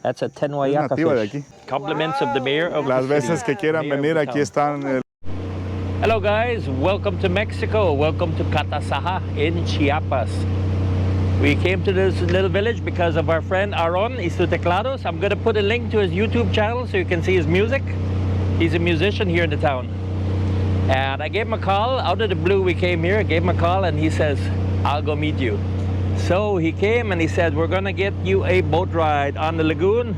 That's a Es tenwayaka nativa de fish. aquí. Compliments of the mayor of Las the city. veces que quieran Mayor of venir, the aquí town. están. Hello guys, welcome to Mexico. Welcome to Catazaja in Chiapas. We came to this little village because of our friend Aaron y Sus Teclados. I'm going to put a link to his YouTube channel so you can see his music. He's a musician here in the town. And I gave him a call. Out of the blue we came here. I gave him a call and he says, I'll go meet you. So he came and he said, we're going to get you a boat ride on the lagoon.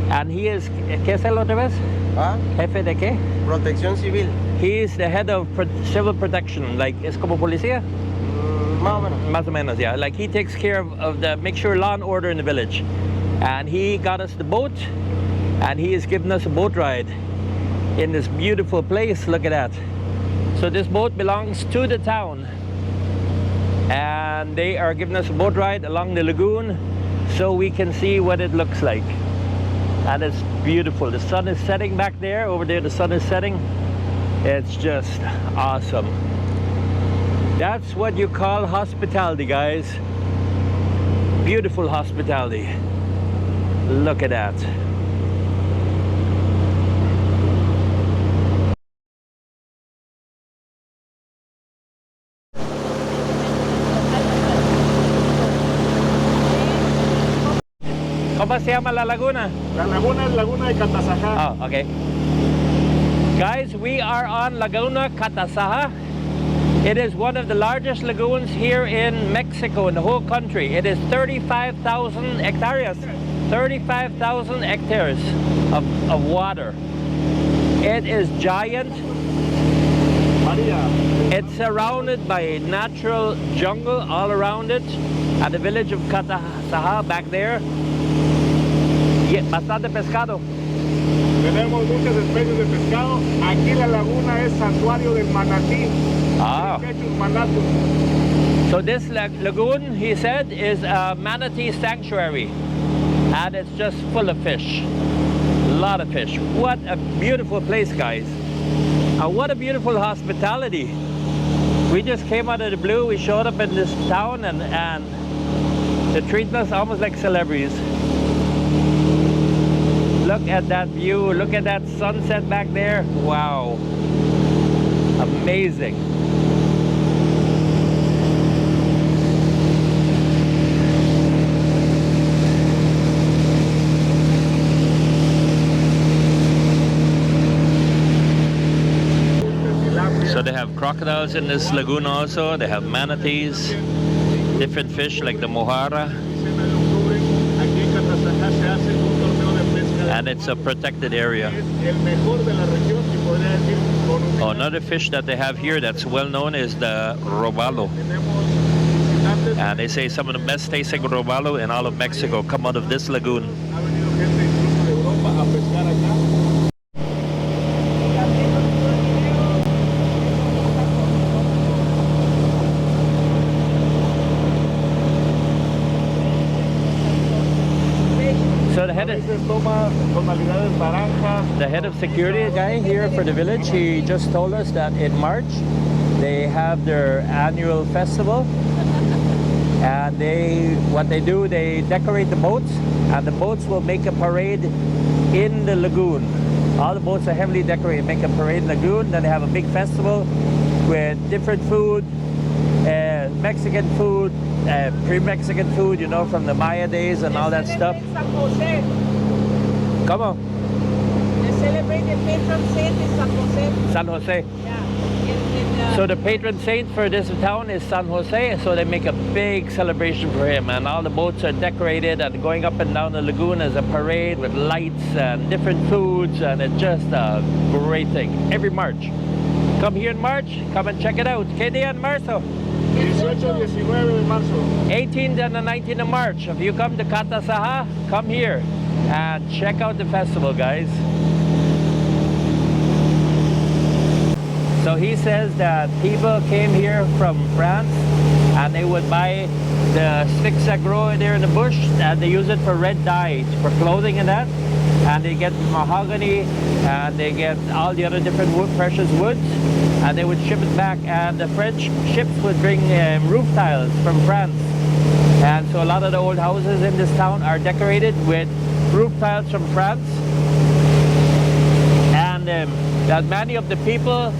And he is, ¿qué es él otra vez? ¿Ah? ¿Jefe de qué? Protección civil. He's the head of civil protection, like, es como policía? Más o menos. Más o menos, yeah. Like, he takes care of the, make sure law and order in the village. And he got us the boat, and he is giving us a boat ride in this beautiful place. Look at that. So this boat belongs to the town. And they are giving us a boat ride along the lagoon so we can see what it looks like. And it's beautiful. The sun is setting back there. Over there, the sun is setting. It's just awesome. That's what you call hospitality, guys. Beautiful hospitality. Look at that. ¿Cómo se llama la laguna? La laguna es Laguna de Catazaja. Oh, okay. Guys, we are on Laguna Catazaja. It is one of the largest lagoons here in Mexico, in the whole country. It is 35,000 hectares. 35,000 hectares of water. It is giant. María. It's surrounded by natural jungle all around it. At the village of Catazaja back there. Bastante pescado. Tenemos muchas especies de pescado. Aquí la laguna es santuario del manatí. Ah. So this lagoon, he said, is a manatee sanctuary. And it's just full of fish. A lot of fish. What a beautiful place, guys. And what a beautiful hospitality. We just came out of the blue. We showed up in this town and they're treating us almost like celebrities. Look at that view. Look at that sunset back there. Wow. Amazing. So they have crocodiles in this lagoon also. They have manatees, different fish like the mojarra. And it's a protected area. Another fish that they have here that's well known is the robalo. And they say some of the best tasting robalo in all of Mexico come out of this lagoon. So the head of security guy here for the village, he just told us that in March they have their annual festival, and what they do, they decorate the boats, and the boats will make a parade in the lagoon. All the boats are heavily decorated, make a parade in the lagoon. Then they have a big festival with different food, Mexican food, pre-Mexican food, you know, from the Maya days and all that stuff. San Jose. Come on. They celebrate the patron saint is San Jose. San Jose. Yeah. So the patron saint for this town is San Jose, so they make a big celebration for him, and all the boats are decorated, and going up and down the lagoon is a parade with lights and different foods, and it's just a great thing. Every March. Come here in March, come and check it out. ¿Qué día en marzo? 18-19 de marzo. 18th and the 19th of March. If you come to Catazaja, come here and check out the festival, guys. So he says that people came here from France and they would buy the sticks that grow there in the bush, and they use it for red dye, for clothing and that. And they get mahogany, and they get all the other different precious woods, and they would ship it back. And the French ships would bring roof tiles from France. And so a lot of the old houses in this town are decorated with roof tiles from France. And that many of the people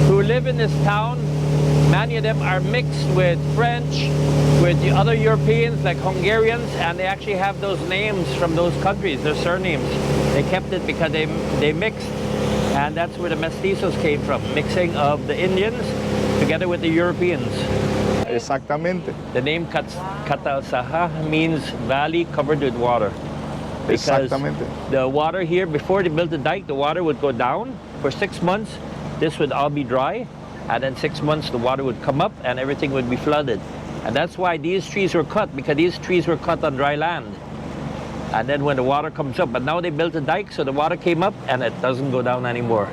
who live in this town, many of them are mixed with French, with the other Europeans like Hungarians, and they actually have those names from those countries, their surnames. They kept it because they mixed, and that's where the mestizos came from, mixing of the Indians together with the Europeans. Exactamente. The name Catazaja means valley covered with water. Because Exactamente. the water here, before they built the dike, the water would go down. For 6 months, this would all be dry. And then 6 months, the water would come up and everything would be flooded. And that's why these trees were cut, because these trees were cut on dry land. And then when the water comes up, but now they built a dike, so the water came up and it doesn't go down anymore.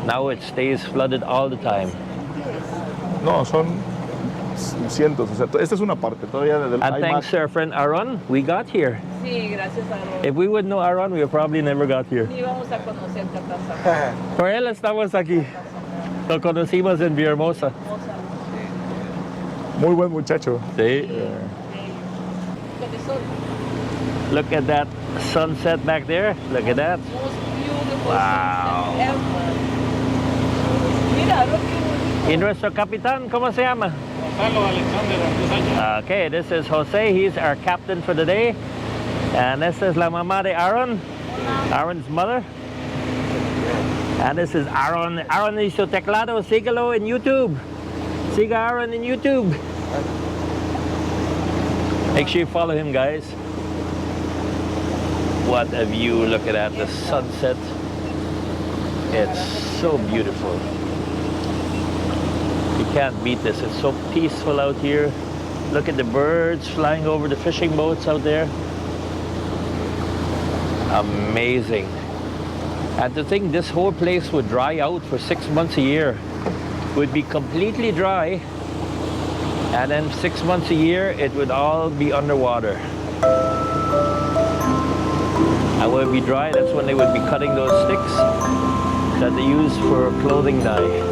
Now it stays flooded all the time. No, son cientos. O sea, esta es una parte. Todavía And hay thanks más. to our friend Aaron, we got here. Sí, gracias a Dios. If we would know Aaron, we would probably never got here. Ni vamos a conocer Catazaja. Por él estamos aquí. Lo conocimos en Villahermosa. Muy buen muchacho. Sí. Con the sun. Look at that sunset back there. Look at that. Most beautiful Wow. sunset ever. Mira, look at Y nuestro capitán, ¿cómo se llama? Gonzalo Alexander. Okay, this is Jose. He's our captain for the day. And this is la mamá de Aaron, Aaron's mother. And this is Aaron y Sus Teclados. Síguelo en YouTube. Siga Aaron in YouTube. Make sure you follow him, guys. What a view. Look at that, the sunset. It's so beautiful. You can't beat this. It's so peaceful out here. Look at the birds flying over the fishing boats out there. Amazing. And to think this whole place would dry out for 6 months a year. Would be completely dry, and then 6 months a year it would all be underwater. And when it would be dry, that's when they would be cutting those sticks that they use for clothing dye.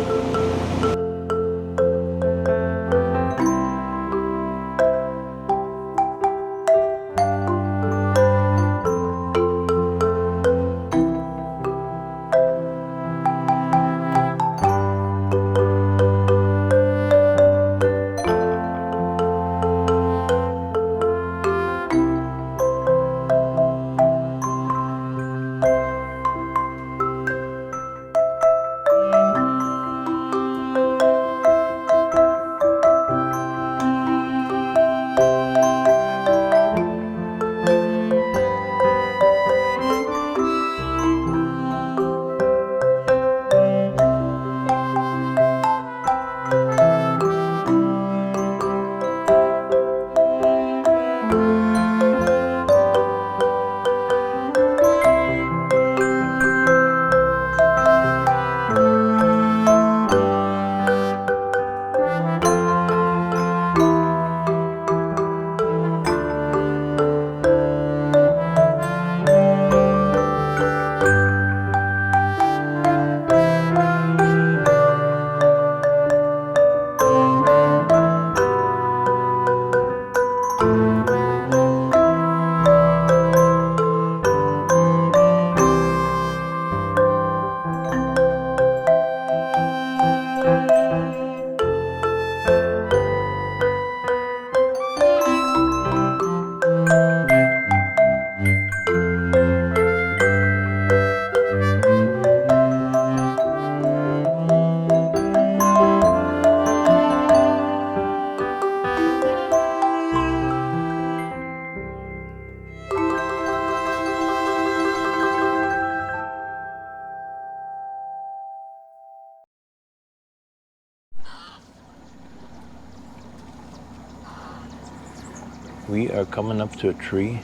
We are coming up to a tree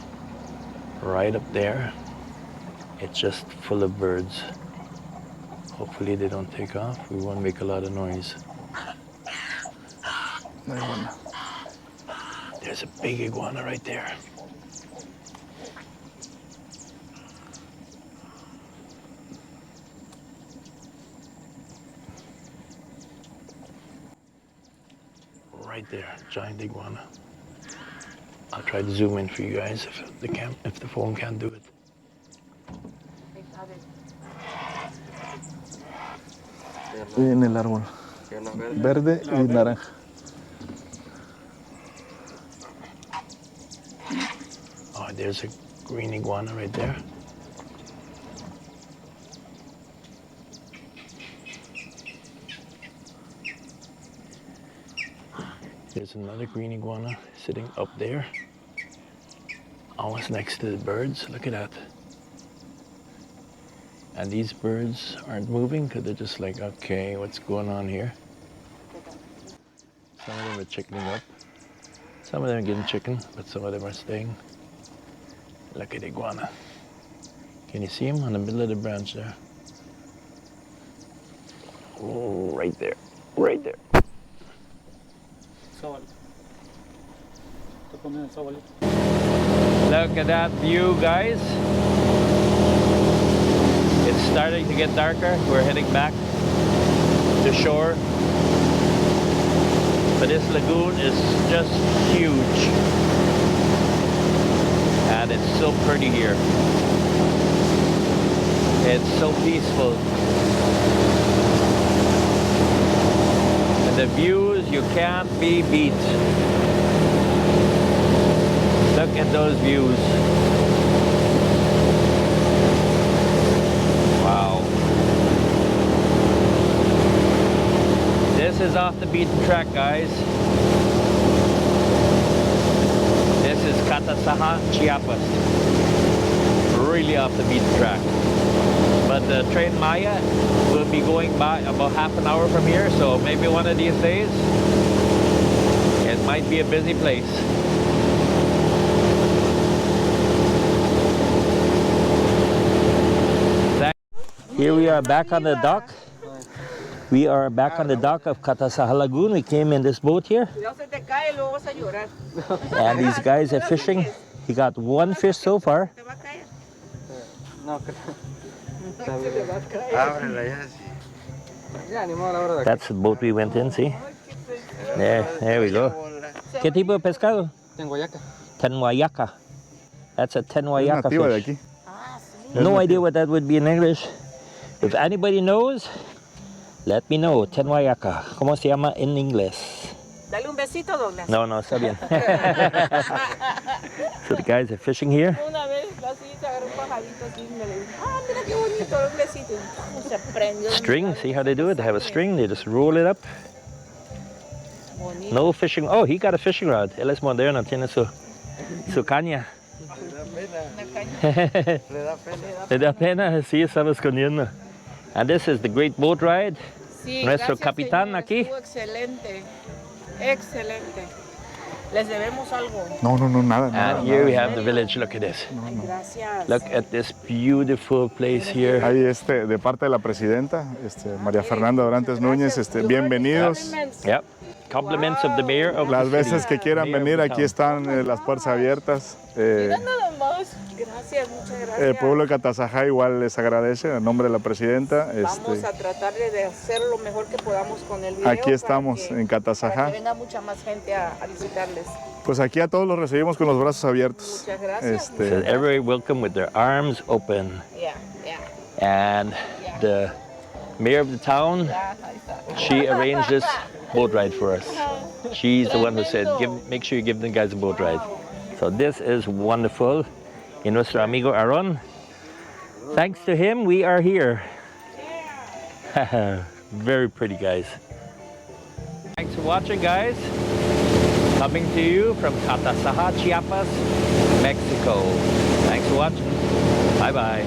right up there. It's just full of birds. Hopefully they don't take off. We won't make a lot of noise. There's a big iguana right there. Right there, giant iguana. I'll try to zoom in for you guys if the phone can't do it. En el árbol. Verde y naranja. Oh, there's a green iguana right there. There's another green iguana sitting up there, almost next to the birds. Look at that. And these birds aren't moving because they're just like, okay, what's going on here? Some of them are chickening up. Some of them are getting chicken, but some of them are staying. Look at the iguana. Can you see him on the middle of the branch there? Oh, right there, right there. Look at that view, guys. It's starting to get darker. We're heading back to shore. But this lagoon is just huge. And it's so pretty here. It's so peaceful. And the views, you can't be beat. Look at those views. Wow. This is off the beaten track, guys. This is Catazaja, Chiapas. Really off the beaten track. But the train Maya will be going by about half an hour from here, so maybe one of these days it might be a busy place. Here we are back on the dock. We are back on the dock of Catazaja Lagoon. We came in this boat here. And these guys are fishing. He got one fish so far. That's the boat we went in, see? There we go. ¿Qué tipo de pescado? Tenhuayaca. That's a tenhuayaca fish. No idea what that would be in English. If anybody knows, let me know. Tenhuayaca. ¿Cómo se llama en inglés? Dale un besito, Douglas. No, está bien. So the guys are fishing here. Una vez así se agarró un pajarito así y me le dijo, ah, mira qué bonito, un besito. Y se prendió. String, see how they do it? They have a string, they just roll it up. Bonito. No fishing. Oh, he got a fishing rod. Él es moderno, tiene su caña. Le da pena, sí, estaba escondiendo. And this is the great boat ride. Sí, Nuestro gracias, capitán señor, aquí. estuvo excelente, excelente. Les debemos algo. No, nada. And here we have the village. Look at this. Ay, gracias. Look at this beautiful place here. Ahí de parte de la presidenta, María Fernanda Dorantes Núñez, bienvenidos. Yep. Compliments of the mayor of Las the city. veces que quieran Mayor of venir, the aquí town. están las puertas abiertas. Mira nada más. Gracias, muchas gracias. El pueblo de Catazaja igual les agradece en nombre de la presidenta. Vamos a tratar de hacer lo mejor que podamos con el video. Aquí estamos en Para Catazaja. que venga mucha más gente a visitarles. Pues aquí a todos los recibimos con los brazos abiertos. Muchas gracias. So everybody welcome with their arms open. Yeah. And the mayor of the town, Ya, ahí está. she arranged this boat ride for us. She's the one who said, make sure you give the guys a boat ride. So this is wonderful. Y nuestro amigo Aaron, thanks to him, we are here. Very pretty, guys. Thanks for watching, guys. Coming to you from Catazaja, Chiapas, Mexico. Thanks for watching. Bye-bye.